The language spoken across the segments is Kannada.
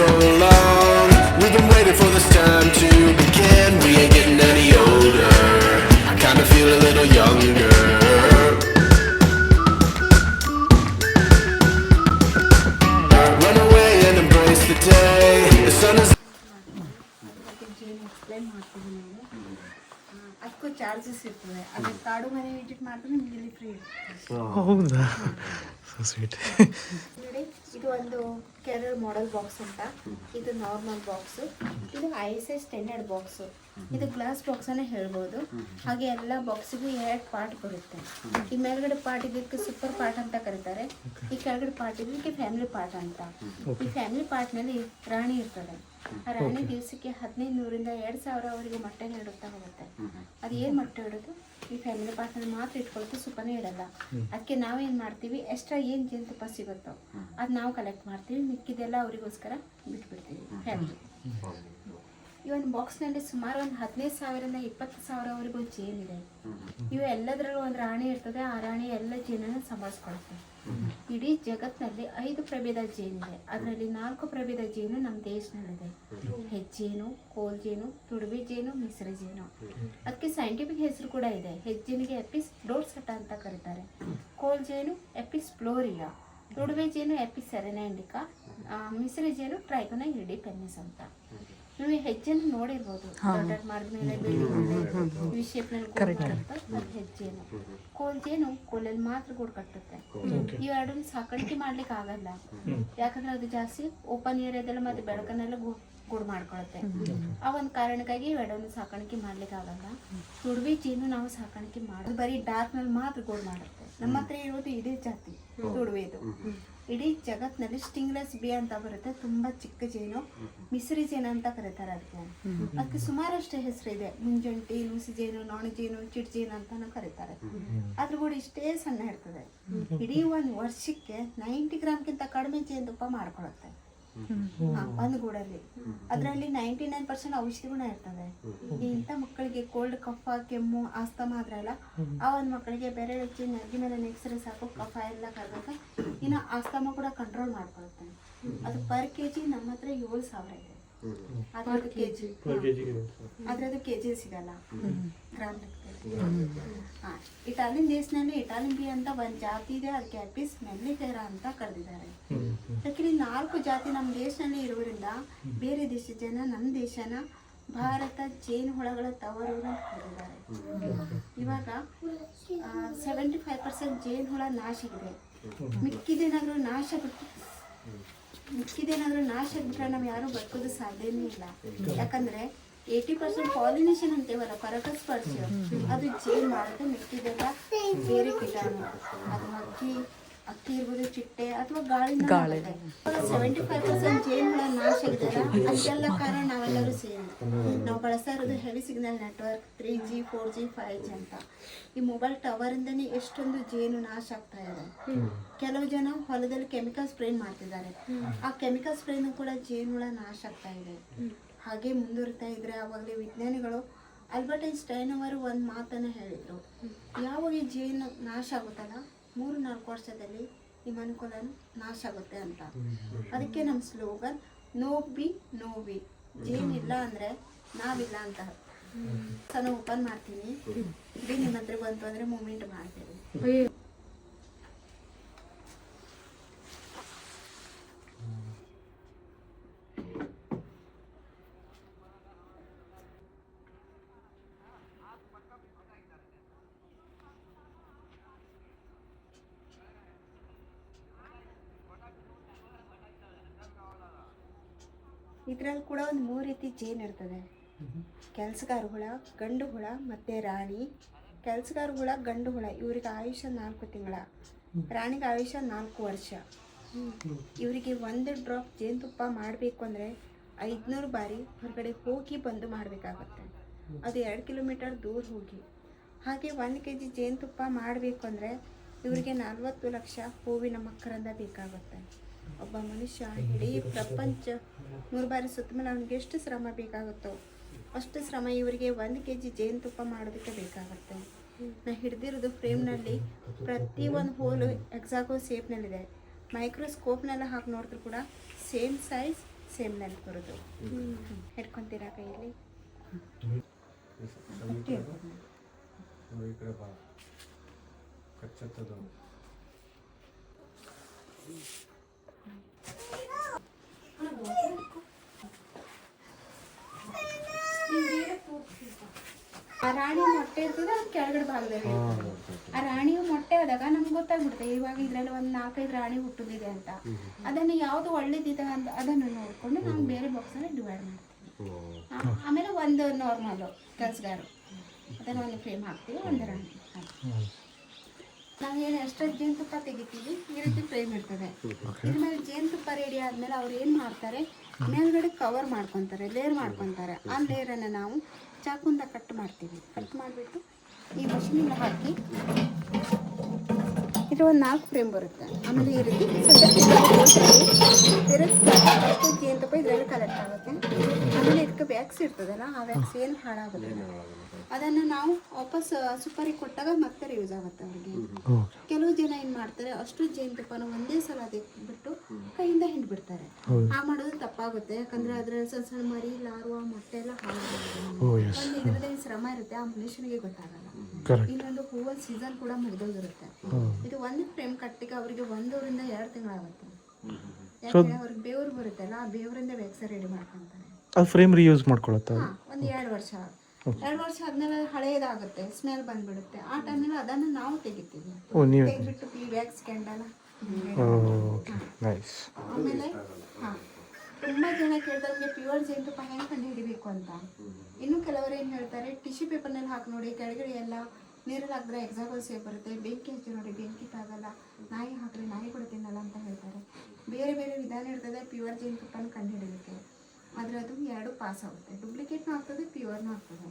so long. We've been waiting for this time to begin. We ain't getting any older. I kinda feel a little younger. Run away and embrace the day. The sun is ಜೇನು ಎಕ್ಸ್ಪ್ಲೈನ್ ಮಾಡ್ತೀವಿ ನಾವು. ಅದಕ್ಕೂ ಚಾರ್ಜಸ್ ಇರ್ತದೆ. ಅದು ಕಾಡು ಮನೆ ವಿಸಿಟ್ ಮಾಡಿದ್ರೆ ನಿಮ್ಗೆ ಇಲ್ಲಿ ಫ್ರೀ ಇರುತ್ತೆ. ಹೌದಾ, ಸೊ ಸ್ವೀಟ್. ನೋಡಿ, ಇದು ಒಂದು ಕೇರಳ ಮಾಡೆಲ್ ಬಾಕ್ಸ್ ಅಂತ. ಇದು ನಾರ್ಮಲ್ ಬಾಕ್ಸು. ಇದು ISI ಸ್ಟ್ಯಾಂಡರ್ಡ್ ಬಾಕ್ಸು. ಇದು ಗ್ಲಾಸ್ ಬಾಕ್ಸ್ ಅನ್ನೇ ಹೇಳ್ಬೋದು. ಹಾಗೆ ಎಲ್ಲ ಬಾಕ್ಸಿಗೂ 2 ಪಾರ್ಟ್ ಬರುತ್ತೆ. ಈ ಮೇಲ್ಗಡೆ ಪಾರ್ಟ್ ಇದಕ್ಕೆ ಸೂಪರ್ ಪಾರ್ಟ್ ಅಂತ ಕರೀತಾರೆ. ಈ ಕೆಳಗಡೆ ಪಾರ್ಟ್ ಇದಕ್ಕೆ ಫ್ಯಾಮಿಲಿ ಪಾರ್ಟ್ ಅಂತ. ಈ ಫ್ಯಾಮಿಲಿ ಪಾರ್ಟ್ನಲ್ಲಿ ರಾಣಿ ಇರ್ತದೆ. ಆ ರಾಣಿ ದಿವಸಕ್ಕೆ 1500ರಿಂದ 2000ವರೆಗೆ ಮೊಟ್ಟೆ ನೀಡುತ್ತಾ ಹೋಗುತ್ತೆ. ಅದು ಏನು ಮೊಟ್ಟೆ ಇಡೋದು ಈ ಫ್ಯಾಮಿಲಿ ಪಾರ್ಟ್ನಲ್ಲಿ ಮಾತ್ರ ಇಟ್ಕೊಳ್ತು, ಸುಪ್ಪನೇ ಇಡಲ್ಲ. ಅದಕ್ಕೆ ನಾವೇನು ಮಾಡ್ತೀವಿ, ಎಕ್ಸ್ಟ್ರಾ ಏನು ಜೇನುತುಪ್ಪ ಸಿಗುತ್ತೋ ಅದು ನಾವು ಕಲೆಕ್ಟ್ ಮಾಡ್ತೀವಿ, ಮಿಕ್ಕಿದೆಲ್ಲ ಅವರಿಗೋಸ್ಕರ ಬಿಟ್ಬಿಡ್ತೀವಿ ಫ್ಯಾಮಿಲಿ. ಈ ಒಂದು ಬಾಕ್ಸ್ನಲ್ಲಿ ಸುಮಾರು ಒಂದು 15,000ರಿಂದ 20,000ವರೆಗೂ ಜೇನಿದೆ. ಇವು ಎಲ್ಲದರಲ್ಲೂ ಒಂದು ರಾಣಿ ಇರ್ತದೆ. ಆ ರಾಣಿ ಎಲ್ಲ ಜೇನನ್ನು ಸಂಭಾಳಿಸ್ಕೊಳುತ್ತೆ. ಇಡೀ ಜಗತ್ತಿನಲ್ಲಿ 5 ಪ್ರಭೇದ ಜೇನಿದೆ. ಅದರಲ್ಲಿ 4 ಪ್ರಭೇದ ಜೇನು ನಮ್ಮ ದೇಶದಲ್ಲಿದೆ. ಹೆಜ್ಜೇನು, ಕೋಲ್ ಜೇನು, ತುಡುಬೆ ಜೇನು, ಮಿಶ್ರ ಜೇನು. ಅದಕ್ಕೆ ಸೈಂಟಿಫಿಕ್ ಹೆಸರು ಕೂಡ ಇದೆ. ಹೆಜ್ಜೇನಿಗೆ ಎಪಿಸ್ ಡೋರ್ಸೆಟ ಅಂತ ಕರೀತಾರೆ. ಕೋಲ್ ಜೇನು ಎಪಿಸ್ ಫ್ಲೋರಿಯಾ, ತುಡುಬೆ ಜೇನು ಎಪಿಸ್ ಸೆರೆನಾ, ಮಿಶ್ರ ಜೇನು ಟ್ರೈಕೋನಾ ಇರಿಡಿಪೆನ್ನಿಸ್ ಅಂತ. ನೀವು ಹೆಜ್ಜೆಯನ್ನು ನೋಡಿರ್ಬೋದು. ದೊಡ್ಡ ಮರದ ಮೇಲೆ ಬಿಲ್ಡಿಂಗ್ ಶೇಪ್ನಲ್ಲಿ ಅದು ಹೆಜ್ಜೇನು. ಕೋಲ್ ಜೇನು ಕೋಲಲ್ಲಿ ಮಾತ್ರ ಗೂಡು ಕಟ್ಟುತ್ತೆ. ಇವೆರಡನ್ನು ಸಾಕಾಣಿಕೆ ಮಾಡ್ಲಿಕ್ಕೆ ಆಗಲ್ಲ, ಯಾಕಂದ್ರೆ ಅದು ಜಾಸ್ತಿ ಓಪನ್ ಏರಿಯಾದಲ್ಲ ಮತ್ತೆ ಬೆಳಕನ್ನೆಲ್ಲ ಗೂಡು ಮಾಡ್ಕೊಳುತ್ತೆ. ಆ ಒಂದು ಕಾರಣಕ್ಕಾಗಿ ಇವೆರಡನ್ನು ಸಾಕಾಣಿಕೆ ಮಾಡ್ಲಿಕ್ಕೆ ಆಗಲ್ಲ. ತುಡುಬೆ ಜೇನು ನಾವು ಸಾಕಾಣಿಕೆ ಮಾಡೋದು ಬರೀ ಡಾರ್ಕ್ ನಲ್ಲಿ ಮಾತ್ರ ಗೂಡು ಮಾಡುತ್ತೆ. ನಮ್ಮ ಹತ್ರ ಇರೋದು ಇದೇ ಜಾತಿ ತುಡುಬೆದು. ಇಡೀ ಜಗತ್ತಿನಲ್ಲಿ ಸ್ಟಿಂಗ್ಲೆಸ್ ಬಿ ಅಂತ ಬರುತ್ತೆ, ತುಂಬಾ ಚಿಕ್ಕ ಜೇನು. ಮಿಸ್ರಿ ಜೇನು ಅಂತ ಕರೀತಾರೆ ಅದಕ್ಕೆ. ಅದಕ್ಕೆ ಸುಮಾರಷ್ಟು ಹೆಸರು ಇದೆ. ಮುಂಜಂಟಿ, ನುಸಿ ಜೇನು, ನೊಣ ಜೇನು, ಚಿಟ್ ಜೇನು ಅಂತಾನು ಕರೀತಾರೆ. ಅದ್ರ ಕೂಡ ಇಷ್ಟೇ ಸಣ್ಣ ಇರ್ತದೆ. ಇಡೀ ಒಂದು ವರ್ಷಕ್ಕೆ 90 ಗ್ರಾಮ್ಗಿಂತ ಕಡಿಮೆ ಜೇನುತುಪ್ಪ ಮಾಡ್ಕೊಳುತ್ತೆ ಒಂದು ಗೂಡಲ್ಲಿ. ಅದರಲ್ಲಿ 99% ಔಷಧಿ ಗುಣ ಇರ್ತದೆ. ಇಂಥ ಮಕ್ಕಳಿಗೆ ಕೋಲ್ಡ್, ಕಫ, ಕೆಮ್ಮು, ಆಸ್ತಮಾ ಆದ್ರಲ್ಲ, ಆ ಒಂದು ಮಕ್ಕಳಿಗೆ ಬೇರೆ ಹೆಚ್ಚಿ ನೆರಗಿ ಮೇಲೆ ನೆಕ್ಸರೆ ಸಾಕು, ಕಫ ಎಲ್ಲ ಕರ್ಬೇಕು. ಇನ್ನು ಆಸ್ತಮಾ ಕೂಡ ಕಂಟ್ರೋಲ್ ಮಾಡ್ಕೊಳುತ್ತೆ. ಅದು ಪರ್ ಕೆಜಿ ನಮ್ಮ ಹತ್ರ 7,000 ಇದೆ. ಅದ್ರದ್ದು ಕೆಜಿ ಸಿಗಲ್ಲ, ಗ್ರಾಮ್ ಲೆಕ್ಕದಲ್ಲಿ. ಇಟಾಲಿಯನ್ ದೇಶದಲ್ಲಿ ಇಟಾಲಿಯನ್ ಬಿ ಅಂತ ಒಂದು ಜಾತಿ ಇದೆ. ಅದಕ್ಕೆ ಅಪಿಸ್ ಮೆಲ್ಲಿಫೆರಾ ಅಂತ ಕರೆದಿದ್ದಾರೆ. ಯಾಕಂದ್ರೆ 4 ಜಾತಿ ನಮ್ಮ ದೇಶದಲ್ಲಿ ಇರೋದ್ರಿಂದ ಬೇರೆ ದೇಶದ ಜನ ನಮ್ಮ ದೇಶನ ಭಾರತ ಜೇನು ಹುಳಗಳ ತವರು ಅಂತ ಕರೆದಿದ್ದಾರೆ. ಇವಾಗ 75% ಜೇನು ಹುಳ ನಾಶ ಆಗಿದೆ. ಮಿಕ್ಕಿದೇನಾದ್ರೂ ನಾಶ ಬಿಟ್ರೆ ನಾವು ಯಾರು ಬದುಕೋದು ಸಾಧ್ಯನೇ ಇಲ್ಲ. ಯಾಕಂದ್ರೆ 80% ಪಾಲಿನೇಷನ್ ಅಂತೇವಲ್ಲ, ಪರಾಗಸ್ಪರ್ಶ, ಅದು ಜೇನು ಮಾಡುತ್ತೆ. ಮಿಕ್ಕಿದೆಲ್ಲ ಬೇರೆ ಕೀಟಾಣು, ಅದು ಅಕ್ಕಿ ಇರ್ಬೋದು, ಚಿಟ್ಟೆ ಅಥವಾ ಗಾಳಿಯಿಂದ 75% ಜೇನುಗಳ ನಾಶ ಆಗಿದೆಯಲ್ಲ, ಅದೆಲ್ಲ ಕಾರಣ ನಾವೆಲ್ಲರೂ ಸೇರಿ ನಾವು ಬಳಸ್ತಾ ಇರೋದು heavy signal network 3G 4G 5G ಅಂತ. ಈ ಮೊಬೈಲ್ ಟವರ್ ಇಂದನೇ ಎಷ್ಟೊಂದು ಜೇನು ನಾಶ ಆಗ್ತಾ ಇದೆ. ಕೆಲವು ಜನ ಹೊಲದಲ್ಲಿ ಕೆಮಿಕಲ್ ಸ್ಪ್ರೇ ಮಾಡ್ತಿದ್ದಾರೆ. ಆ ಕೆಮಿಕಲ್ ಸ್ಪ್ರೇನು ಕೂಡ ಜೇನುಳ ನಾಶ ಆಗ್ತಾ ಇದೆ. ಹಾಗೆ ಮುಂದುವರಿತಾ ಇದ್ರೆ ಆವಾಗಲೇ ವಿಜ್ಞಾನಿಗಳು ಆಲ್ಬರ್ಟ್ ಐನ್ಸ್ಟೈನ್ ಅವರು ಒಂದು ಮಾತನ್ನು ಹೇಳಿದರು. ಯಾವಾಗ ಈ ಜೇನು ನಾಶ ಆಗುತ್ತಲ್ಲ, 3-4 ವರ್ಷದಲ್ಲಿ ಈ ಮನುಕುಲನು ನಾಶ ಆಗುತ್ತೆ ಅಂತ. ಅದಕ್ಕೆ ನಮ್ಮ slogan no bee no we. ಜೇನಿಲ್ಲ ಅಂದರೆ ನಾವಿಲ್ಲ ಅಂತ. ನಾನು ಓಪನ್ ಮಾಡ್ತೀನಿ, ಬಿ ನಿಮ್ಮ ಹತ್ರ ಬಂತು ಅಂದರೆ ಮೂಮೆಂಟ್ ಮಾಡ್ತೀನಿ. ಇದರಲ್ಲಿ ಕೂಡ ಒಂದು 3 ರೀತಿ ಜೇನು ಇರ್ತದೆ. ಕೆಲಸಗಾರ ಹುಳ, ಗಂಡು ಹುಳ ಮತ್ತು ರಾಣಿ. ಕೆಲಸಗಾರ ಹುಳ, ಗಂಡು ಹುಳ ಇವರಿಗೆ ಆಯುಷ್ಯ 4 ತಿಂಗಳ, ರಾಣಿಗೆ ಆಯುಷ್ಯ 4 ವರ್ಷ. ಇವರಿಗೆ 1 ಡ್ರಾಪ್ ಜೇನುತುಪ್ಪ ಮಾಡಬೇಕು ಅಂದರೆ 500 ಬಾರಿ ಹೊರಗಡೆ ಹೋಗಿ ಬಂದು ಮಾಡಬೇಕಾಗತ್ತೆ. ಅದು 2 ಕಿಲೋಮೀಟರ್ ದೂರ ಹೋಗಿ. ಹಾಗೆ 1 kg ಜೇನುತುಪ್ಪ ಮಾಡಬೇಕು ಅಂದರೆ ಇವರಿಗೆ 40 ಲಕ್ಷ ಹೂವಿನ ಮಕರಂದ ಬೇಕಾಗುತ್ತೆ. ಒಬ್ಬ ಮನುಷ್ಯ ಇಡೀ ಪ್ರಪಂಚ 3 ಬಾರಿ ಸುತ್ತ ಮೇಲೆ ಅವನಿಗೆ ಎಷ್ಟು ಶ್ರಮ ಬೇಕಾಗುತ್ತೋ ಅಷ್ಟು ಶ್ರಮ ಇವರಿಗೆ 1 kg ಜೇನುತುಪ್ಪ ಮಾಡೋದಕ್ಕೆ ಬೇಕಾಗುತ್ತೆ. ನಾ ಹಿಡಿದಿರೋದು ಫ್ರೇಮ್ನಲ್ಲಿ ಪ್ರತಿಯೊಂದು ಹೋಲು ಎಕ್ಸಾಗೋ ಶೇಪ್ನಲ್ಲಿದೆ. ಮೈಕ್ರೋಸ್ಕೋಪ್ನೆಲ್ಲ ಹಾಕಿ ನೋಡಿದ್ರು ಕೂಡ ಸೇಮ್ ಸೈಜ್ ಸೇಮ್ ನೆನಪು ಬರೋದು. ಹಿಡ್ಕೊತೀರಾ ಕೈಯಲ್ಲಿ? ಈ ಕಡೆ ಬಾ ಕಚ್ಚತ್ತದು. ಆ ರಾಣಿ ಮೊಟ್ಟೆ ಇರ್ತದೆ ಅದು ಕೆಳಗಡೆ ಭಾಗದಲ್ಲಿ ಇರ್ತದೆ. ಆ ರಾಣಿಯು ಮೊಟ್ಟೆ ಆದಾಗ ನಮ್ಗೆ ಗೊತ್ತಾಗ್ಬಿಡುತ್ತೆ ಇವಾಗ ಇದರಲ್ಲಿ ಒಂದು 4-5 ರಾಣಿ ಹುಟ್ಟುದಿದೆ ಅಂತ. ಅದನ್ನು ಯಾವುದು ಒಳ್ಳೇದಿದೆ ಅಂತ ಅದನ್ನು ನೋಡಿಕೊಂಡು ನಾವು ಬೇರೆ ಬಾಕ್ಸಲ್ಲಿ ಡಿವೈಡ್ ಮಾಡ್ತೀವಿ. ಆಮೇಲೆ ಒಂದು ನಾರ್ಮಲು ಕೆಲಸಗಾರ ಅದನ್ನು ಒಂದು ಫ್ರೇಮ್ ಹಾಕ್ತೀವಿ, ಒಂದು ರಾಣಿ. ನಾವು ಏನು ಎಕ್ಸ್ಟ್ರಾ ಜೇನುತುಪ್ಪ ತೆಗಿತೀವಿ ಈ ರೀತಿ ಫ್ರೇಮ್ ಇರ್ತದೆ. ಇದ್ರ ಮೇಲೆ ಜೇನುತುಪ್ಪ ರೆಡಿ ಆದಮೇಲೆ ಅವ್ರು ಏನು ಮಾಡ್ತಾರೆ, ಮೇಲ್ಗಡೆ ಕವರ್ ಮಾಡ್ಕೊತಾರೆ, ಲೇಯರ್ ಮಾಡ್ಕೊತಾರೆ. ಆ ಲೇಯರನ್ನು ನಾವು ಚಾಕುಂದ ಕಟ್ ಮಾಡ್ತೀವಿ. ಕಟ್ ಮಾಡಿಬಿಟ್ಟು ಈ ಮಷೀನಿಗೆ ಹಾಕಿ ಇದು ಒಂದು 4 ಫ್ರೇಮ್ ಬರುತ್ತೆ. ಆಮೇಲೆ ಈ ರೀತಿ ಅಷ್ಟು ಜೇನುತುಪ್ಪ ಇದರಲ್ಲಿ ಕಲೆಕ್ಟ್ ಆಗುತ್ತೆ. ಆಮೇಲೆ ಇದಕ್ಕೆ ವ್ಯಾಕ್ಸ್ ಇರ್ತದಲ್ಲ, ಆ ವ್ಯಾಕ್ಸ್ ಏನು ಹಾಳಾಗುತ್ತೆ ಅದನ್ನು ನಾವು ವಾಪಸ್ ಸುಪಾರಿ ಕೊಟ್ಟಾಗ ಮತ್ತೆ ಯೂಸ್ ಆಗುತ್ತೆ ಅವ್ರಿಗೆ. ಕೆಲವು ಜನ ಏನು ಮಾಡ್ತಾರೆ, ಅಷ್ಟು ಜೇನುತುಪ್ಪನ ಒಂದೇ ಸಲ ಬಿಟ್ಟು ಕೈಯಿಂದ ಹಿಂಡ್ಬಿಡ್ತಾರೆ. ಆ ಮಾಡೋದು ತಪ್ಪಾಗುತ್ತೆ. ಯಾಕಂದ್ರೆ ಅದ್ರಲ್ಲಿ ಸಣ್ಣ ಸಣ್ಣ ಮರಿ, ಲಾರ್ವಾ, ಮೊಟ್ಟೆ ಎಲ್ಲ ಹಾಳಾಗುತ್ತೆ. ಒಂದು ಇದರದೇ ಶ್ರಮ ಇರುತ್ತೆ, ಆ ಮನುಷ್ಯನಿಗೆ ಗೊತ್ತಾಗಲ್ಲ. ಇನ್ನೊಂದು ಹೂವಲ್ ಸೀಸನ್ ಕೂಡ ಮುಗಿದೋಗಿರುತ್ತೆ. ಇದು ಒಂದು ಫ್ರೇಮ್ ಕಟ್ಟಿಗೆ ಅವರಿಗೆ 1 ರಿಂದ 2 ತಿಂಗಳಾಗುತ್ತೆ. ಯಾಕಂದ್ರೆ ಅವ್ರಿಗೆ ಬೇವ್ರು ಬರುತ್ತಲ್ಲ, ಆ ಬೇವರಿಂದ ವ್ಯಾಕ್ಸ್ ರೆಡಿ ಮಾಡ್ಕೊಂತಾರೆ. ಅದು ಫ್ರೇಮ್ ರೀಯೂಸ್ ಮಾಡ್ಕೊಳತ್ತಾ? ಒಂದು 2 ವರ್ಷ 2 ವರ್ಷ ಆದ್ಮೇಲೆ ಹಳೇದಾಗುತ್ತೆ, ಸ್ಮೆಲ್ ಬಂದ್ಬಿಡುತ್ತೆ. ಆ ಟೈಮಲ್ಲಿ ಅದನ್ನು ನಾವು ತೆಗಿತೀವಿ. ತೆಗೆದ್ಬಿಟ್ಟು ಈ ವ್ಯಾಕ್ಸ್ ಕ್ಯಾಂಡಲ್. ಆಮೇಲೆ ತುಂಬ ಜನ ಕೇಳ್ತಾರೆ ನಮಗೆ ಪ್ಯೂರ್ ಜೇನುತುಪ್ಪ ಹೆಂಗೆ ಕಂಡು ಹಿಡಿಬೇಕು ಅಂತ. ಇನ್ನು ಕೆಲವರು ಏನು ಹೇಳ್ತಾರೆ, ಟಿಶ್ಯೂ ಪೇಪರ್ನಲ್ಲಿ ಹಾಕಿ ನೋಡಿ, ಕೆಳಗಡೆ ಎಲ್ಲ ನೀರಲ್ಲಿ ಹಾಕಿದ್ರೆ ಎಕ್ಸಾಂಪಲ್ ಸೇಫ್ ಬರುತ್ತೆ. ಬೆಂಕಿ ಹಚ್ಚಿ ನೋಡಿ, ಬೆಂಕಿ ತಾಗಲ್ಲ. ನಾಯಿ ಹಾಕಿದ್ರೆ ನಾಯಿ ಕೂಡ ತಿನ್ನಲ್ಲ ಅಂತ ಹೇಳ್ತಾರೆ. ಬೇರೆ ಬೇರೆ ವಿಧಾನ ಇರ್ತದೆ ಪ್ಯೂರ್ ಜೇನುತುಪ್ಪನ ಕಂಡು ಹಿಡಿಯೋಕ್ಕೆ. ಆದರೆ ಅದು 2 ಪಾಸ್ ಆಗುತ್ತೆ. ಡೂಪ್ಲಿಕೇಟ್ನೂ ಆಗ್ತದೆ, ಪ್ಯೂರ್ನೂ ಆಗ್ತದೆ.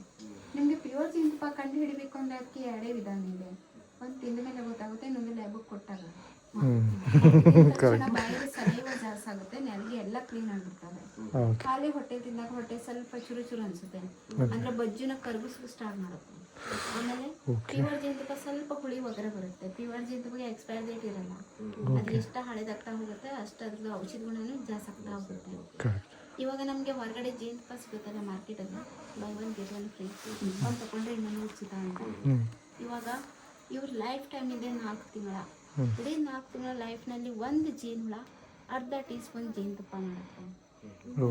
ನಿಮಗೆ ಪ್ಯೂರ್ ಜೇನುತುಪ್ಪ ಕಂಡು ಹಿಡಿಬೇಕು ಅಂದರೆ ಅದಕ್ಕೆ 2 ವಿಧಾನ ಇದೆ. ಒಂದು ತಿಂದ ಮೇಲೆ ಗೊತ್ತಾಗುತ್ತೆ, ಇನ್ನೊಂದು ಲ್ಯಾಬಿಗೆ ಕೊಟ್ಟಾಗ ಬಾಯಿಗೆ ಸಲೀವ ಜಾಸ್ತಿ ಆಗುತ್ತೆ, ನೆಲಗೆ ಎಲ್ಲ ಕ್ಲೀನ್ ಆಗಿರ್ತದೆ. ಖಾಲಿ ಹೊಟ್ಟೆ ತಿಂದಾಗ ಹೊಟ್ಟೆ ಸ್ವಲ್ಪ ಚುರು ಚುರು ಅನ್ಸುತ್ತೆ, ಅಂದ್ರೆ ಬಜ್ಜಿನ ಕರಗಿಸಲು ಸ್ಟಾರ್ಟ್ ಮಾಡುತ್ತೆ. ಆಮೇಲೆ ಪ್ಯೂರ್ ಜೇನುತುಪ್ಪ ಸ್ವಲ್ಪ ಹುಳಿ ಒಗರೆ ಬರುತ್ತೆ. ಪ್ಯೂರ್ ಜೇನುತುಪ್ಪಗೆ ಎಕ್ಸ್ಪೈರ್ ಡೇಟ್ ಇರಲ್ಲ. ಅದು ಎಷ್ಟು ಹಳೇದಾಗ್ತಾ ಹೋಗುತ್ತೆ ಅಷ್ಟು ಅದ್ರದ್ದು ಔಷಧಿ ಗುಣನೂ ಜಾಸ್ತಿ ಆಗ್ತಾ ಹೋಗುತ್ತೆ. ಇವಾಗ ನಮಗೆ ಹೊರಗಡೆ ಜೇನುತುಪ್ಪ ಸಿಗುತ್ತಲ್ಲ ಮಾರ್ಕೆಟಲ್ಲಿ, ಬೈ 1 get 1 ಫ್ರೀ, ಒಂದು ತಗೊಂಡ್ರೆ ಇನ್ನೊಂದು ಉಚಿತ ಅಂತ. ಇವಾಗ ಇವ್ರ ಲೈಫ್ ಟೈಮ್ ಇದೆ 4 ತಿಂಗಳ. ಇಡೀ 4 ತಿಂಗಳ ಲೈಫ್ನಲ್ಲಿ 1 ಜೇನುಹುಳ ಅರ್ಧ ಟೀಸ್ಪೂನ್ ಜೇನುತುಪ್ಪ ಮಾಡುತ್ತೆ.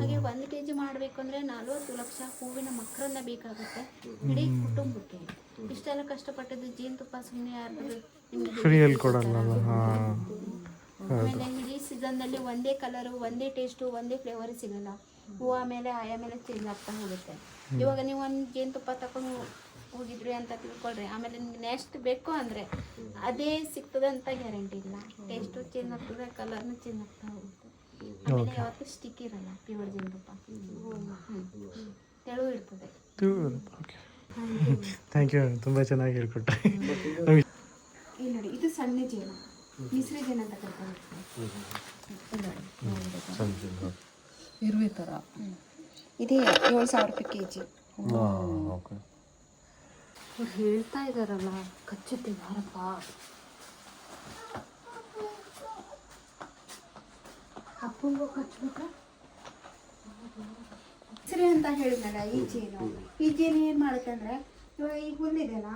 ಹಾಗೆ 1 kg ಮಾಡಬೇಕು ಅಂದರೆ 40 ಲಕ್ಷ ಹೂವಿನ ಮಕ್ಕಳನ್ನ ಬೇಕಾಗುತ್ತೆ ಇಡೀ ಕುಟುಂಬಕ್ಕೆ. ಇಷ್ಟೆಲ್ಲ ಕಷ್ಟಪಟ್ಟದ್ದು ಜೇನುತುಪ್ಪ ಸುಮ್ಮನೆ ಯಾರು ಆಮೇಲೆ ಇಡೀ ಸೀಸನ್ನಲ್ಲಿ ಒಂದೇ ಕಲರು, ಒಂದೇ ಟೇಸ್ಟು, ಒಂದೇ ಫ್ಲೇವರ್ ಸಿಗಲ್ಲ. ಹೂವು ಆಮೇಲೆ ಆಮೇಲೆ ಚೇಂಜ್ ಆಗ್ತಾ ಹೋಗುತ್ತೆ. ಇವಾಗ ನೀವು ಒಂದು ಜೇನುತುಪ್ಪ ತಗೊಂಡು ಹೋಗಿದ್ರಿ ಅಂತ ತಿಳ್ಕೊಳ್ರಿ, ಆಮೇಲೆ ನಿಮ್ಗೆ ನೆಕ್ಸ್ಟ್ ಬೇಕು ಅಂದರೆ ಅದೇ ಸಿಗ್ತದೆ ಅಂತ ಗ್ಯಾರಂಟಿ ಇಲ್ಲ. ಟೇಸ್ಟು ಚೇಂಜ್ ಆಗ್ತದೆ, ಕಲರ್ನು ಚೇಂಜ್ ಆಗ್ತಾ ಹೋಗುತ್ತೆ. ಆಮೇಲೆ ಯಾವತ್ತೂ ಸ್ಟಿಕ್ ಇರಲ್ಲ ಪ್ಯೂರ್ ಜೇನುತುಪ್ಪ, ತೆಳು ಇರ್ತದೆ. ಥ್ಯಾಂಕ್ ಯು, ತುಂಬ ಚೆನ್ನಾಗಿ ಹೇಳ್ಕೊಟ್ರೆ. ಇಲ್ಲಿ ನೋಡಿ, ಇದು ಸಣ್ಣ ಜೇನು, ಮಿಶ್ರಿ ಜೇನು ಅಂತ ಕರ್ತಾರೆ. ಇರುವೆ ಥರ ಇದೇ 7,000 ರೂಪಾಯಿ kg. ಅವ್ರು ಹೇಳ್ತಾ ಇದ್ದಾರಲ್ಲ ಕಚ್ಚುತ್ತೆ ಭಾರಪ್ಪ. ಅಪ್ಪಂಗೂ ಕಚ್ಬೇಕಾ ಸರಿ ಅಂತ ಹೇಳಿದ್ನಲ್ಲ. ಈ ಜೇನು ಏನು ಮಾಡುತ್ತೆ ಅಂದರೆ, ಇವಾಗ ಈ ಹುಲ್ಲಿದೆಯಲ್ಲ,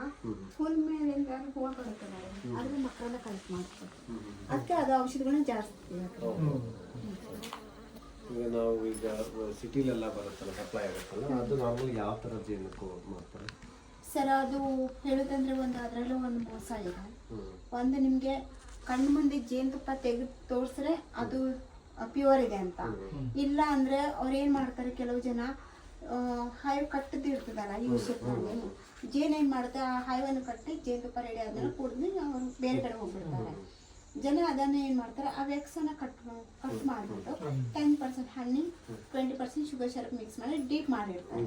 ಹುಲ್ ಮೇಲೆ ಹೂವು ಬರುತ್ತೆ ನೋಡಿ, ಅದ್ರ ಮಕ್ಕಳನ್ನ ಕಲೆಕ್ಟ್ ಮಾಡ್ತಾರೆ. ಅದಕ್ಕೆ ಅದು ಔಷಧಿಗಳನ್ನ ಜಾಸ್ತಿ. ಈಗ ನಾವು ಈಗ ಸಿಟಿಲೆಲ್ಲ ಬರುತ್ತಲ್ಲ, ಸಪ್ಲೈ ಆಗುತ್ತಲ್ಲ, ಅದು ನಾರ್ಮಲ್ ಯಾವ ಥರ ಜೇನು ಮಾಡ್ತಾರೆ ಸರ್? ಅದು ಹೇಳೋದಂದ್ರೆ ಅದರಲ್ಲೂ ಒಂದು ಮೋಸ ಇದೆ. ಒಂದು ನಿಮಗೆ ಕಣ್ಣು ಮುಂದೆ ಜೇನುತುಪ್ಪ ತೆಗೆದು ತೋರಿಸ್ರೆ ಅದು ಪ್ಯೂರ್ ಇದೆ ಅಂತ. ಇಲ್ಲ ಅಂದರೆ ಅವ್ರು ಏನು ಮಾಡ್ತಾರೆ, ಕೆಲವು ಜನ ಹೈವ್ ಕಟ್ಟದ್ದು ಇರ್ತದಲ್ಲ, ಈ ವಿಷಯದಲ್ಲಿ ಜೇನು ಏನು ಮಾಡುತ್ತೆ, ಆ ಹೈವನ್ನು ಕಟ್ಟಿ ಜೇನುತುಪ್ಪ ರೆಡಿ ಆದ್ಮೇಲೆ ಕುಡಿದು ಅವ್ರು ಬೇರೆ ಕಡೆ ಹೋಗ್ಬಿಡ್ತಾರೆ. ಜನ ಅದನ್ನು ಏನು ಮಾಡ್ತಾರೆ, ಆ ವ್ಯಾಕ್ಸನ್ನು ಕಟ್ ಮಾಡಿಬಿಟ್ಟು 10% ಹಣ್ಣಿ 20% ಶುಗರ್ ಸಿರಪ್ ಮಿಕ್ಸ್ ಮಾಡಿ ಡೀಪ್ ಮಾಡಿರ್ತಾರೆ.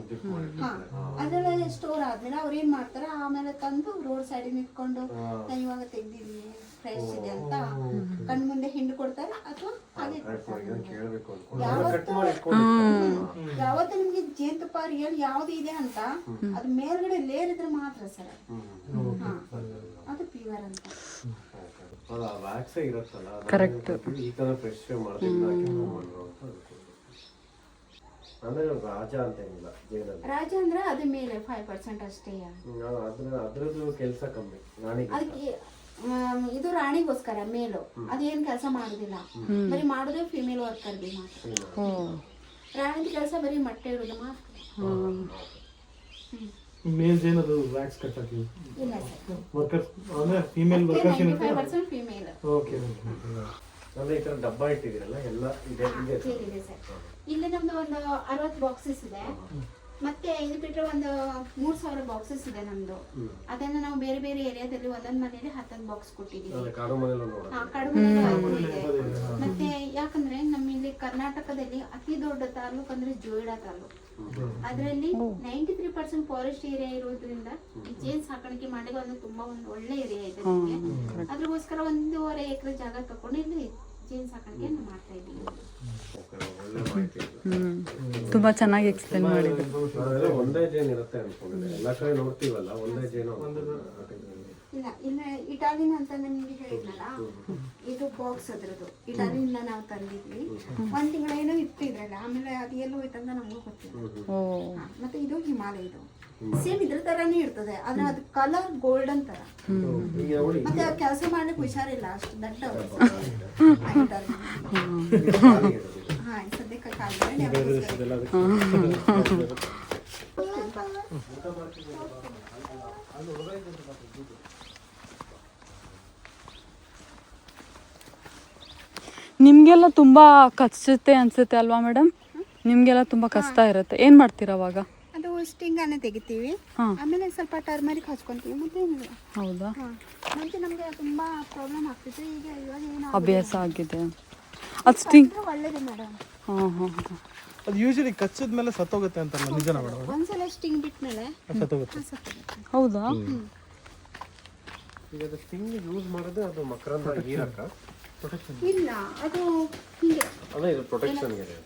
ಹಾಂ, ಅದರಲ್ಲಿ ಸ್ಟೋರ್ ಆದಮೇಲೆ ಅವ್ರು ಏನು ಮಾಡ್ತಾರೆ, ಆಮೇಲೆ ತಂದು ರೋಡ್ ಸೈಡಿಗೆ ನಿಂತ್ಕೊಂಡು ನಾನು ಇವಾಗ ತೆಗ್ದಿದ್ದೀನಿ ಫ್ರೆಶ್ ಇದೆ ಅಂತ ಕಣ್ಣು ಮುಂದೆ ಹಿಂಡು ಕೊಡ್ತಾರೆ, ಅಥವಾ ಹಾಗೆ ಯಾವತ್ತು ನಿಮಗೆ ಜೇನುತುಪ್ಪ ರಿಯಲ್ ಯಾವ್ದು ಇದೆ ಅಂತ ಅದು ಮೇಲ್ಗಡೆ ಲೇರ್ ಇದ್ರೆ ಮಾತ್ರ ಸರ್ ಅದು ಪ್ಯೂರ್ ಅಂತ. ವ್ಯಾಕ್ಸೇ ಇರುತ್ತಲ್ಲ, ಕರೆಕ್ಟ್. ಈ ಥರ ಫ್ರೆಶ್ ಮಾಡ್ತೀವಿ. ಅಂದ್ರೆ ರಾಜ ಅಂತ ಏನಿಲ್ಲ ಜೇನಲ್ಲಿ. ರಾಜ ಅಂದ್ರೆ ಅದ್ರ ಮೇಲೆ 5% ಅಷ್ಟೇ. ಅದ್ರದ್ದು ಕೆಲಸ ಕಮ್ಮಿ ರಾಣಿಗೆ. ಅದಕ್ಕೆ ಇದು ರಾಣಿಗೋಸ್ಕರ ಮೇಲು ಅದೇನ್ ಕೆಲಸ ಮಾಡುದಿಲ್ಲ, ಬರೀ ಮಾಡೋದೇ ಫಿಮೇಲ್ ವರ್ಕರ್ಗೆ ಮಾತ್ರ. ರಾಣಿದ ಕೆಲಸ ಬರೀ ಮೊಟ್ಟೆ ಇಡೋದು ಮಾತ್ರ. ಮೇಲ್ ಏನದು ವ್ಯಾಕ್ಸ್ ಕಟ್ ಹಾಕಿ ಇಲ್ಲ ಸರ್, ವರ್ಕರ್ಸ್ ಅಂದ್ರೆ ಫೀಮೇಲ್ ವರ್ಕರ್ಸ್ 95% ಫಿಮೇಲ್. ಓಕೆ ಅಂದ್ರೆ ಈ ತರ ಡಬ್ಬ ಇಟ್ಟಿದ್ದೀರಲ್ಲ ಎಲ್ಲ ಇದೆ ಇದೆ ಸರ್. ಇಲ್ಲಿ ನಮ್ದು ಒಂದು 60 ಬಾಕ್ಸಸ್ ಇದೆ. ಮತ್ತೆ ಇದು ಬಿಟ್ಟರೆ ಒಂದು 3000 ಬಾಕ್ಸಸ್ ಇದೆ ನಮ್ದು. ಅದನ್ನ ನಾವು ಬೇರೆ ಬೇರೆ ಏರಿಯಾದಲ್ಲಿ ಒಂದೊಂದು ಮನೆಯಲ್ಲಿ 10 ಬಾಕ್ಸ್ ಕೊಟ್ಟಿದ್ದೀವಿ. ಕಾಡು ಮನೆಯಲ್ಲೂ ನೋಡೋದು. ಕಡಿಮೆ ಇದೆ. ಮತ್ತೆ ಯಾಕಂದ್ರೆ ನಮ್ಮ ಇಲ್ಲಿ ಕರ್ನಾಟಕದಲ್ಲಿ ಅತಿ ದೊಡ್ಡ ತಾಲೂಕು ಅಂದ್ರೆ ಜೋಯಿಡಾ ತಾಲೂಕು. ಅದರಲ್ಲಿ 93% ಫಾರೆಸ್ಟ್ ಏರಿಯಾ ಇರೋದ್ರಿಂದ ಈ ಜೇನ್ ಸಾಕಾಣಿಕೆ ಮಾಡಿ ತುಂಬಾ ಒಂದು ಒಳ್ಳೆ ಏರಿಯಾ ಇದೆ. ಅದ್ರಗೋಸ್ಕರ 1.5 ಎಕರೆ ಜಾಗ ತಗೊಂಡು ಇಲ್ಲಿ ಜೇನ್ ಸಾಕಾಣಿಕೆಯನ್ನು ಮಾಡ್ತಾ ಇದ್ದೀವಿ. ತುಂಬಾ ಚೆನ್ನಾಗಿ ಎಕ್ಸ್ಪ್ಲೇನ್ ಮಾಡಿದ್ರು. ಅದೆಲ್ಲ ಒಂದೇ ಜೇನ್ ಇರುತ್ತೆ ಅನ್ಕೊಂಡಿದ್ದೆ. ಎಲ್ಲ ಕಡೆ ನೋಡ್ತೀವಲ್ಲ ಒಂದೇ ಜೇನು. ಇಲ್ಲ, ಇಲ್ಲ ಇಟಾಲಿಯನ್ ಅಂತ ನಿಮ್ಗೆ ಹೇಳಿದ್ನಲ್ಲ, ಇದು ಬಾಕ್ಸ್ ಅದ್ರದ್ದು ಇಟಾಲಿಯಿಂದ ನಾವು ತಂದಿದ್ವಿ. 1 ತಿಂಗಳೇನೋ ಇತ್ತು ಇದ್ರಲ್ಲ, ಆಮೇಲೆ ಅದು ಎಲ್ಲೋ ಹೋಯ್ತಂತ ನಮಗೂ ಗೊತ್ತಿಲ್ಲ. ಮತ್ತೆ ಇದು ಹಿಮಾಲಯದು ಸೇಮ್ ಇದ್ರ ತರಾನೇ ಇರ್ತದೆ, ಆದ್ರೆ ಅದು ಕಲರ್ ಗೋಲ್ಡನ್ ತರ. ಮತ್ತೆ ಕೆಲಸ ಮಾಡ್ಲಿಕ್ಕೆ ಹುಷಾರಿಲ್ಲ, ಅಷ್ಟು ದಡ್ಡ. ಹಾ ಸದ್ಯಕ್ಕೆ ನಿಮ್ಗೆಲ್ಲ ತುಂಬಾ ಕಚ್ಚುತ್ತೆ ಅನ್ಸುತ್ತೆ ಅಲ್ವಾ ಮೇಡಮ್? ನಿಮ್ಗೆಲ್ಲ ತುಂಬಾ ಕಷ್ಟ ಇರುತ್ತೆ. ಏನ್ ಮಾಡ್ತೀರಾ ಅವಾಗ? ಅದು ಸ್ಟಿಂಗ್ ಅನ್ನ ತೆಗಿತೀವಿ, ಆಮೇಲೆ ಸ್ವಲ್ಪ ಟರ್ಮರಿಕ್ ಹಚ್ಕೊಂತೀವಿ. ಮತ್ತೆ ಏನಿಲ್ಲ. ಹೌದಾ? ಮುಂಚೆ ನಮ್ಗೆ ತುಂಬಾ ಪ್ರಾಬ್ಲಮ್ ಆಗ್ತಿತ್ತು, ಈಗ ಇವಾಗ ಏನು ಅಭ್ಯಾಸ ಆಗಿದೆ. ಅದು ಸ್ಟಿಂಗ್ ಒಳ್ಳೇದು ಮೇಡಮ್. ಅದು ಯೂಶಲಿ ಕಚ್ಚದ ಮೇಲೆ ಸತ್ತೋಗುತ್ತೆ ಅಂತಲ್ಲ, ನಿಜನಾ ಮೇಡಮ್? ಒಂದ್ಸಲ ಸ್ಟಿಂಗ್ ಬಿಟ್ಮೇಲೆ ಸತ್ತೋಗುತ್ತೆ. ಹೌದಾ? ಈಗ ಅದು ಸ್ಟಿಂಗ್ ಯೂಸ್ ಮಾಡೋದು ಅದು ಮಕರಂದ ಹೀರಕ ಇಲ್ಲ, ಅದು ಹೀಗೆ ಅದೇ ಇದು ಪ್ರೊಟೆಕ್ಷನ್ಗೆ ಇದೆ.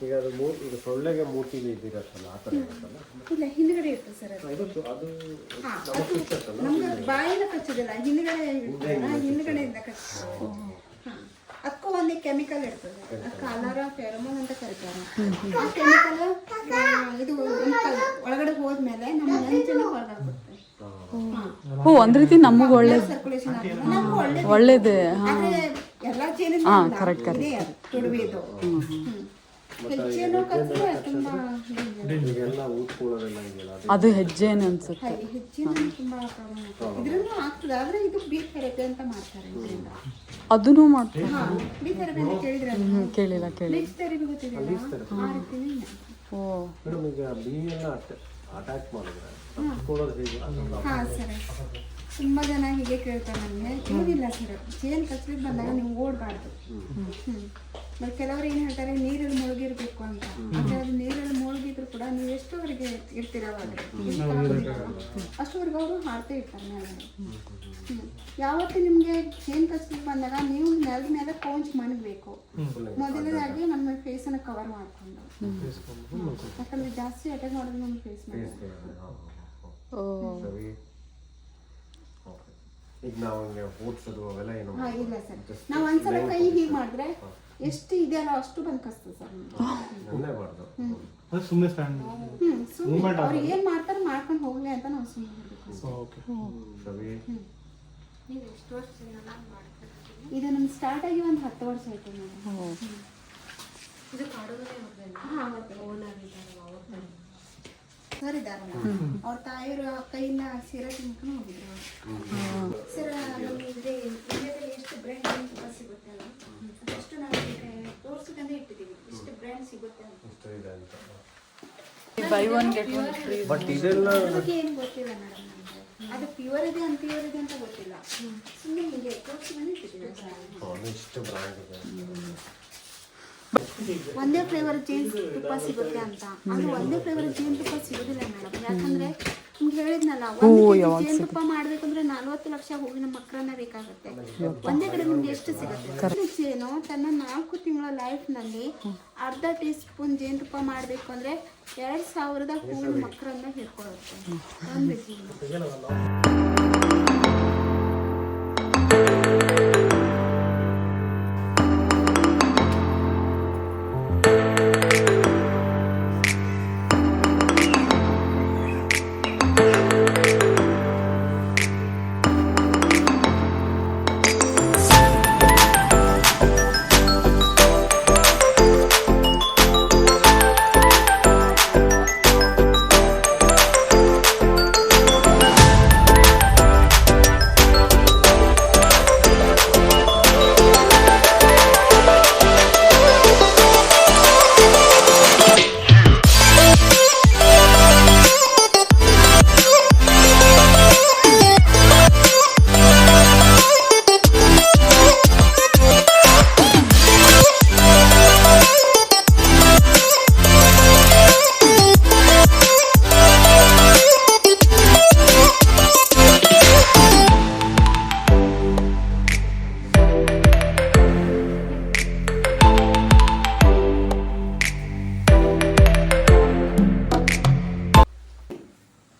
ಈಗ ಅದು ಈಗ ಸೊಳ್ಳೆಗೆ ಮೂತಿಲಿ ಇದಿರತ್ತಲ್ಲ ಆ ಥರ ಇರುತ್ತಲ್ಲ. ಇಲ್ಲ, ಹಿಂದ್ಗಡೆ ಇರ್ತದೆ ಸರ್ ಅದು. ನಮ್ಗೆ ಬಾಯಿನ ಕಚ್ಚೋದಿಲ್ಲ, ಹಿಂದ್ಗಡೆಯಿಂದ ಕಚ್ಚೋದು. ಅದಕ್ಕೂ ಒಂದು ಕೆಮಿಕಲ್ ಇರ್ತದೆ, ಕಲರ ಫೆರಮೋನ್ ಅಂತ ಕರೀತಾರೆ. ಆ ಕೆಮಿಕಲ್ ಇದು ಒಳಗಡೆ ಹೋದ್ಮೇಲೆ ನಮ್ಮ ನೆಂಚನ್ನು ಹೊರಗಾಗ್ಬಿಡುತ್ತೆ. ಓ, ಒಂದ್ ರೀತಿ ನಮಗ್ ಒಳ್ಳೇದು. ಸರ್ಕ್ಯುಲೇಷನ್ ಒಳ್ಳೇದೇ. ಎಲ್ಲ ಜೇನಿಂದ ಇದೆ ತುಡುವಿದು. ಹೆಚ್ಚೇನು ಕಚ್ಚಿದ್ರೆ ತುಂಬಾ ಈಗೆಲ್ಲ ಊದ್ಕೊಳ್ಳೋದೆಲ್ಲ ಇದೆಯಲ್ಲ ಅದು ಹೆಜ್ಜೆನೆ ಅನ್ಸುತ್ತೆ. ಹೆಚ್ಚಿನ ತುಂಬಾ ಪ್ರಾಬ್ಲಮ್ ಆಗ್ತದೆ. ಇದ್ರಲ್ಲೂ ಆಗ್ತದೆ, ಆದ್ರೆ ಇದು ಬೀ ಥೆರಪಿ ಅಂತ ಮಾಡ್ತಾರೆ ಇದರಿಂದ. ಅದನ್ನು ಮಾಡ್ತಾರೆ. ಬೀ ಥೆರಪಿ ಅಂತ ಕೇಳಿದ್ರೆ ಕೇಳಿಲ್ಲ. ಬೀಚ್ ಥೆರಪಿ ಗೊತ್ತಿದೆಯಲ್ಲ, ಆ ರೀತಿನೇ. ಓ ಮೇಡಮ್, ಈಗ ಬಿ ಎಲ್ಲ ಅಟ್ಯಾಕ್ ಮಾಡಿದ್ರೆ ಕೊಡೋದು ಹೇಗೆ? ಹಾ ಸರ್, ತುಂಬಾ ಜನ ಹೀಗೆ ಕೇಳ್ತಾರೆ ನನಗೆ. ಏನಿಲ್ಲ ಸರ್, ಜೇನು ಕಚ್ಚಲಿಕ್ಕೆ ಬಂದಾಗ ನೀವು ಓಡಬಾರ್ದು. ಬಟ್ ಕೆಲವರು ಏನು ಹೇಳ್ತಾರೆ, ನೀರಲ್ಲಿ ಮುಳುಗಿರ್ಬೇಕು ಅಂತ. ಆದರೆ ಅದು ನೀರಲ್ಲಿ ಮುಳುಗಿದ್ರು ಕೂಡ ನೀವು ಎಷ್ಟುವರೆಗೆ ಇರ್ತೀರ ಅಷ್ಟುವರೆಗೆ ಅವರು ಹಾಡ್ತಾ ಇರ್ತಾರೆ ಮೇಲೆ. ಯಾವತ್ತು ನಿಮಗೆ ಜೇನು ಕಚ್ಚಲಿಕ್ಕೆ ಬಂದಾಗ ನೀವು ನೆಲದ ಮೇಲೆ ಪೌಂಚ್ ಮಣಗಬೇಕು. ಮೊದಲನೇದಾಗಿ ನಮ್ಮ ಫೇಸನ್ನು ಕವರ್ ಮಾಡಿಕೊಂಡು, ಯಾಕಂದ್ರೆ ಜಾಸ್ತಿ ಅಟ್ಯಾಕ್ ಮಾಡೋದು ನಮ್ಮ ಫೇಸ್ ಮೇಲೆ. ಈಗ ನಾವು ಓಡಿಸೋದು ಅವೆಲ್ಲ ಏನು ಇಲ್ಲ ಸರ್, ನಾವು ಒಂದ್ಸಲ ಕೈ ಹೀಗೆ ಮಾಡಿದ್ರೆ ಎಷ್ಟು ಇದೆಯಲ್ಲ ಅಷ್ಟು ಬಂದು ಕಸ್ತದೆ ಸರ್. ಸುಮ್ಮನೆ ಸ್ಟ್ಯಾಂಡ್ ಸುಮ್ಮನೆ ಅವ್ರು ಏನು ಮಾಡ್ತಾರೆ ಮಾಡ್ಕೊಂಡು ಹೋಗ್ಲಿ ಅಂತ ನಾವು ಸುಮ್ಮನೆ ಇದು ನಮ್ಗೆ ಸ್ಟಾರ್ಟ್ ಆಗಿ ಒಂದು 10 ವರ್ಷ ಆಯ್ತು ಮೇಡಮ್. ಸರ್ ಇದಾರಲ್ಲ, ಅವ್ರ ತಾಯಿಯವರು ಕೈಯಿಂದ ಸೀರೆ ತಿನ್ಕೊಂಡು ಹೋಗಿದ್ರು. ಸರ್ ನಮಗೆ ಇಂಡಿಯಾದಲ್ಲಿ ಎಷ್ಟು ಬ್ರ್ಯಾಂಡ್ ತುಪ್ಪ ಸಿಗುತ್ತೆ ಅಲ್ಲ, ಅದಷ್ಟು ನಾವು ತೋರಿಸೋದಂದ್ರೆ ಇಟ್ಟಿದ್ದೀವಿ. ಇಷ್ಟು ಬ್ರ್ಯಾಂಡ್ ಸಿಗುತ್ತೆ ಅಂತ. By one get one free. But ಇದೆಲ್ಲ ಅದಕ್ಕೆ ಏನು ಗೊತ್ತಿಲ್ಲ ಮೇಡಮ್, ನಮಗೆ ಅದು ಪ್ಯೂರ್ ಇದೆ ಅನ್ಪ್ಯೂರ್ ಇದೆ ಅಂತ ಗೊತ್ತಿಲ್ಲ. ಸುಮ್ಮನೆ ಹೀಗೆ ತೋರಿಸೋದನ್ನ ಇಟ್ಟಿದ್ದೀವಿ. ಇಷ್ಟು ಬ್ರ್ಯಾಂಡ್ ಇದೆ. ಒಂದೇ ಫ್ಲೇವರ್ ಜೇನು ತುಪ್ಪ ಸಿಗುತ್ತೆ ಅಂತ. ಅದು ಒಂದೇ ಫ್ಲೇವರ್ ಜೇನು ತುಪ್ಪ ಸಿಗೋದಿಲ್ಲ ಮೇಡಮ್, ಯಾಕಂದ್ರೆ ನಿಮ್ಗೆ ಹೇಳಿದ್ನಲ್ಲ, ಜೇನು ತುಪ್ಪ ಮಾಡ್ಬೇಕಂದ್ರೆ 40 ಲಕ್ಷ ಹೂವಿನ ಮಕ್ಕಳನ್ನ ಬೇಕಾಗುತ್ತೆ. ಒಂದೇ ಕಡೆ ನಿಮ್ಗೆ ಎಷ್ಟು ಸಿಗುತ್ತೆ? ಜೇನು ತನ್ನ 4 ತಿಂಗಳ ಲೈಫ್ನಲ್ಲಿ ಅರ್ಧ ಟೀಸ್ಪೂನ್ ಜೇನು ತುಪ್ಪ ಮಾಡಬೇಕು ಅಂದ್ರೆ 2000 ಹೂವಿನ ಮಕ್ಕಳನ್ನ ಹಿಡ್ಕೊಳ್ಳುತ್ತೆ ಒಂದು ಜೇನು.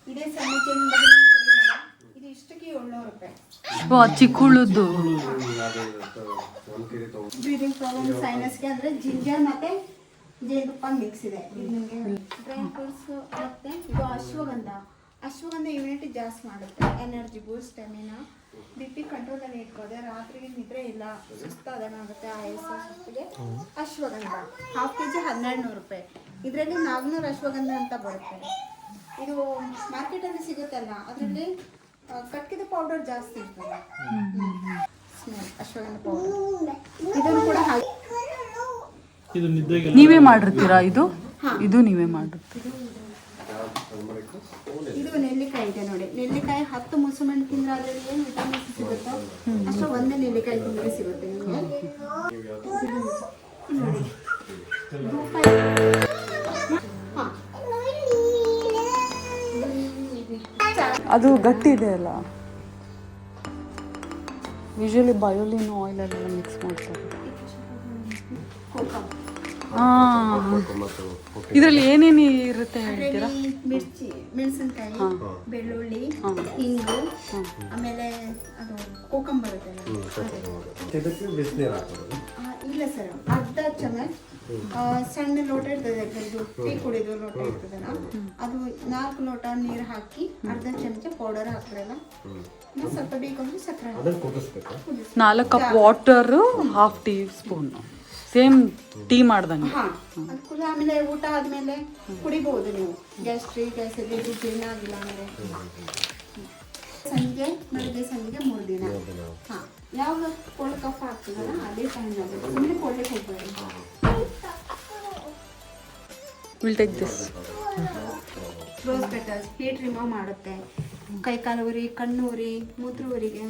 ಇದೇ ಸಣ್ಣ ಚೈನ್ ಬಗ್ಗೆ ನಿಮ್ಗೆ ಹೇಳಿದ್ನಲ್ಲ, ಇದು ಇಷ್ಟಕ್ಕೆ 700 ರೂಪಾಯಿ. ಚಿಕ್ಕುಳುದ್ದು. ಬ್ರೀದಿಂಗ್ ಪ್ರಾಬ್ಲಮ್ ಸೈನಸ್ಗೆ ಅಂದರೆ ಜಿಂಜರ್ ಮತ್ತು ಜೇನುತುಪ್ಪ ಮಿಕ್ಸ್ ಇದೆ. ಇದು ನಿಮಗೆ ಡ್ರೈ ಫ್ರೂಟ್ಸ್ ಮತ್ತು ಇದು ಅಶ್ವಗಂಧ. ಅಶ್ವಗಂಧ ಇಮ್ಯುನಿಟಿ ಜಾಸ್ತಿ ಮಾಡುತ್ತೆ, energy boost, stamina, B P ಕಂಟ್ರೋಲಲ್ಲಿ ಇಟ್ಕೋದೆ, ರಾತ್ರಿಗೆ ನಿದ್ರೆ ಇಲ್ಲ, ಸುಸ್ತಾದಂಗಾಗುತ್ತೆ, ಆಯಾಸ ಸುಸ್ತಿಗೆ. ಅಶ್ವಗಂಧ ಹಾಫ್ ಕೆ ಜಿ 1200 ರೂಪಾಯಿ. ಇದರಲ್ಲಿ 400 ಅಶ್ವಗಂಧ ಅಂತ ಬರುತ್ತೆ. ಇದು ಮಾರ್ಕೆಟಲ್ಲಿ ಸಿಗುತ್ತಲ್ಲ, ಅದರಲ್ಲಿ ಕಟ್ಕಿದ ಪೌಡರ್ ಜಾಸ್ತಿ ಇರ್ತದೆ. Smell ashwagandha powder. ಇದನ್ನು ಕೂಡ ಹಾಗೆ ಇದು ನಿದ್ದೆಗೆ ನೀವೇ ಮಾಡಿರ್ತೀರಾ ಇದು? ಇದು ನೀವೇ ಮಾಡಿರ್ತೀರಾ? ಇದು ನೆಲ್ಲಿಕಾಯಿ ಇದೆ ನೋಡಿ. ನೆಲ್ಲಿಕಾಯಿ 10 ಮುಸುಮೆಂಟ್ ತಿಂದ್ರೆ ಅದರಲ್ಲಿ ಏನು ವಿಟಮಿನ್ಸ್ ಸಿಗುತ್ತೋ ಅಷ್ಟು ಒಂದೇ ನೆಲ್ಲಿಕಾಯಿ ತಿಂದರೆ ಸಿಗುತ್ತೆ ನಿಮಗೆ. ನೋಡಿ ಅದು ಗಟ್ಟಿ ಇದೆ ಅಲ್ಲ, ಯೂಶಲಿ ಬಯೋಲಿನ್ ಆಯಿಲ್ ಎಲ್ಲ ಮಿಕ್ಸ್ ಮಾಡ್ತಾರೆ. ಇದರಲ್ಲಿ ಏನೇನು ಇರುತ್ತೆ ಹೇಳ್ತೀರಾ? ಮಿರ್ಚಿ, ಮೆಣಸಿನ್ಕಾಯಿ, ಬೆಳ್ಳುಳ್ಳಿ, ಹಿಂಗು, ಆಮೇಲೆ ಅದು ಕೋಕಂ ಬರುತ್ತೆ. ಇಲ್ಲ ಸರ್, ಅರ್ಧ ಚಮಚ ಸಣ್ಣ ಲೋಟ ಇರ್ತದೆ, ಇದು ಟೀ ಕುಡಿದು ಲೋಟ ಇರ್ತದಲ್ಲ, ಅದು 4 ಲೋಟ ನೀರು ಹಾಕಿ ಅರ್ಧ ಚಮಚ ಪೌಡರ್ ಹಾಕ್ರಲ್ಲ, ಸ್ವಲ್ಪ ಬೇಕಂದ್ರೆ ಸಕ್ಕರೆ 4 cup water, half tea spoon, same tea ಮಾಡ್ದಂಗೆ. ಅದು ಕುಲ. ಆಮೇಲೆ ಊಟ ಆದ್ಮೇಲೆ ಕುಡಿಬಹುದು ನೀವು. ಗ್ಯಾಸ್ಟ್ರಿಕ್, ಆಸಿಡಿಟಿ ಏನಾಗಿಲ್ಲ ಅಂದರೆ ಸಂಜೆ, ಬೆಳಗ್ಗೆ ಸಂಜೆ 3 ದಿನ. ಯಾವಾಗ ಕೋಲ್ಡ್ ಕಫ್ ಆಗ್ತದಲ್ಲ ಅದೇ ಟೈಮ್ನಲ್ಲಿ ಸುಮ್ಮನೆ ಕೊಡ್ಲಿಕ್ಕೆ ಹೋಗ್ಬೇಡಿ. Will take this. Rose petals heat remove ಮಾಡುತ್ತೆ, ಕೈಕಾಲು ಉರಿ, ಕಣ್ಣು ಉರಿ, ಮೂತ್ರ ಉರಿಗೆ